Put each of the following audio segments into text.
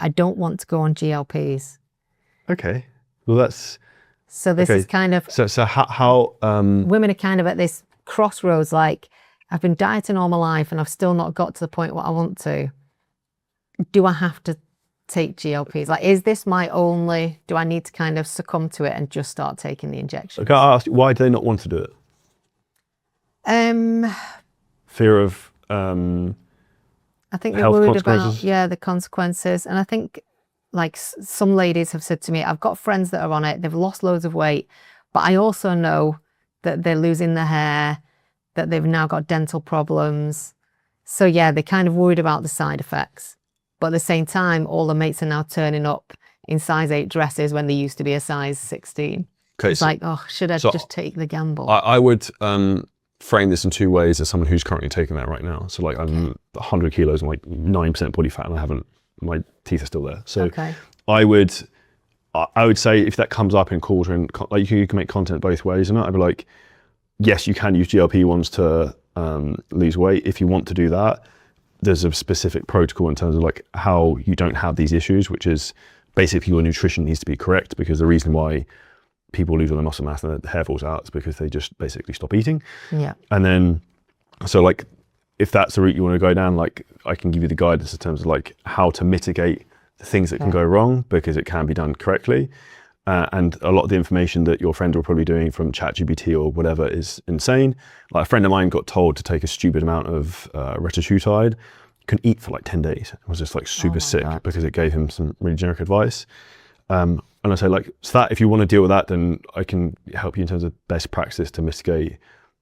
I don't want to go on GLPs. Okay. Well, that's... So this is kind of... So how women are kind of at this crossroads, like, I've been dieting all my life and I've still not got to the point what I want to. Do I have to take GLPs? Like, is this my only... Do I need to kind of succumb to it and just start taking the injections? Okay, I asked, why do they not want to do it? Fear of... I think they're worried about, the consequences. And I think, like, some ladies have said to me, I've got friends that are on it, they've lost loads of weight, but I also know that they're losing their hair, that they've now got dental problems. So yeah, they're kind of worried about the side effects. But at the same time, all the mates are now turning up in size 8 dresses when they used to be a size 16. Okay, it's like, oh, should I just take the gamble? I would frame this in 2 ways as someone who's currently taking that right now. So like I'm 100 kilos and like 9% body fat and my teeth are still there. So I would say if that comes up in calls and like you can make content both ways, and I'd be like, yes, you can use GLP-1s to lose weight. If you want to do that, there's a specific protocol in terms of like how you don't have these issues, which is basically your nutrition needs to be correct, because the reason why people lose all their muscle mass and their hair falls out is because they just basically stop eating. Yeah. And then, so like, if that's the route you want to go down, like I can give you the guidance in terms of like how to mitigate the things that can go wrong, because it can be done correctly. And a lot of the information that your friends were probably doing from ChatGPT or whatever is insane. Like a friend of mine got told to take a stupid amount of retatrutide, couldn't eat for like 10 days. It was just like super sick because it gave him some really generic advice. And I say like, so that if you want to deal with that, then I can help you in terms of best practice to mitigate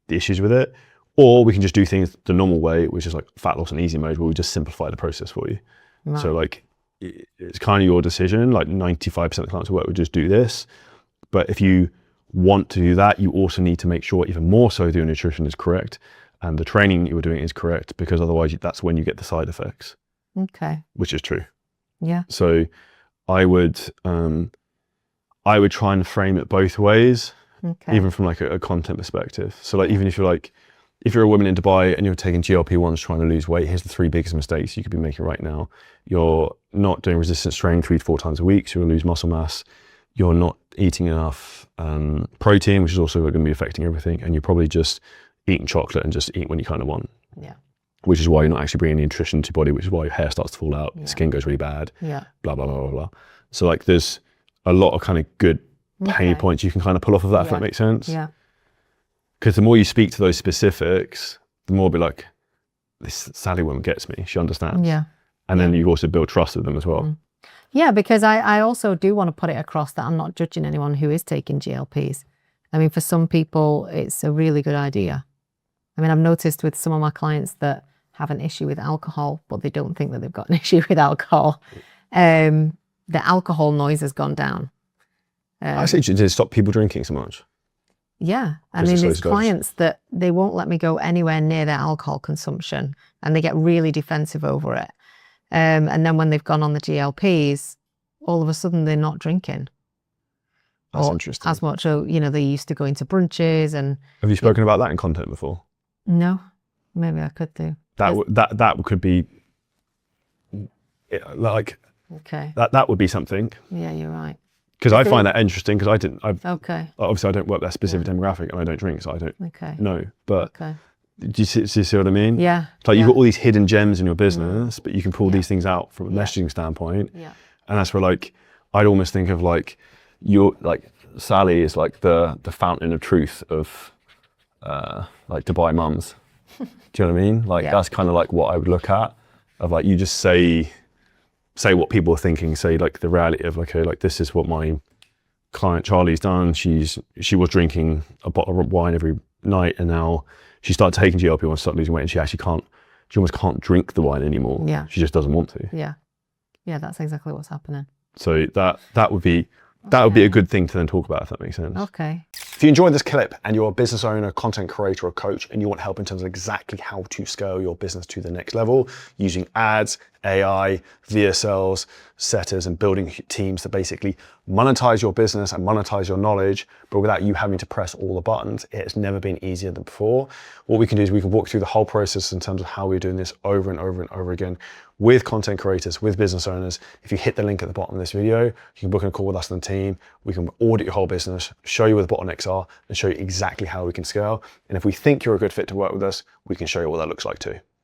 the issues with it. Or we can just do things the normal way, which is like fat loss and easy mode, where we just simplify the process for you. Right. So like, it's kind of your decision. Like 95% of clients who work would just do this. But if you want to do that, you also need to make sure even more so that your nutrition is correct and the training you're doing is correct, because otherwise that's when you get the side effects. Okay. Which is true. Yeah. So I would try and frame it both ways, even from like a content perspective. So like, even if you're a woman in Dubai and you're taking GLP-1s trying to lose weight, here's the 3 biggest mistakes you could be making right now. You're not doing resistance training 3 to 4 times a week, so you'll lose muscle mass. You're not eating enough protein, which is also going to be affecting everything. And you're probably just eating chocolate and just eat when you kind of want. Yeah. Which is why you're not actually bringing the nutrition to your body, which is why your hair starts to fall out, skin goes really bad, blah, blah, blah, blah, blah. So like there's a lot of kind of good pain points you can kind of pull off of that, if that makes sense. Yeah. Because the more you speak to those specifics, the more be like, this Sally woman gets me, she understands. Yeah. And then you also build trust with them as well. Yeah, because I also do want to put it across that I'm not judging anyone who is taking GLPs. I mean, for some people, it's a really good idea. I mean, I've noticed with some of my clients that have an issue with alcohol, but they don't think that they've got an issue with alcohol. The alcohol noise has gone down. I say, did it stop people drinking so much? Yeah. I mean, there's clients that they won't let me go anywhere near their alcohol consumption and they get really defensive over it. And then when they've gone on the GLPs, all of a sudden they're not drinking. That's interesting. As much, you know, they used to go into brunches and... Have you spoken about that in content before? No, maybe I could do. That could be like... Okay. That would be something. Yeah, you're right. Because I find that interesting, because obviously I don't work that specific demographic and I don't drink, so I don't know. But do you see what I mean? Yeah. It's like you've got all these hidden gems in your business, but you can pull these things out from a messaging standpoint. Yeah. And that's where like, I'd almost think of like, Sally is like the fountain of truth of like Dubai mums. Do you know what I mean? Like that's kind of like what I would look at, of like, you just say what people are thinking, say like the reality of like, okay, like this is what my client Charlie's done. She was drinking a bottle of wine every night, and now she started taking GLP-1, started losing weight, and she almost can't drink the wine anymore. Yeah. She just doesn't want to. Yeah. Yeah, that's exactly what's happening. So that would be a good thing to then talk about, if that makes sense. Okay. If you enjoyed this clip and you're a business owner, content creator, or coach, and you want help in terms of exactly how to scale your business to the next level using ads, AI, VSLs, setters, and building teams to basically monetize your business and monetize your knowledge, but without you having to press all the buttons, it has never been easier than before. What we can do is we can walk through the whole process in terms of how we're doing this over and over and over again with content creators, with business owners. If you hit the link at the bottom of this video, you can book a call with us and the team. We can audit your whole business, show you where the bottlenecks are, and show you exactly how we can scale. And if we think you're a good fit to work with us, we can show you what that looks like too.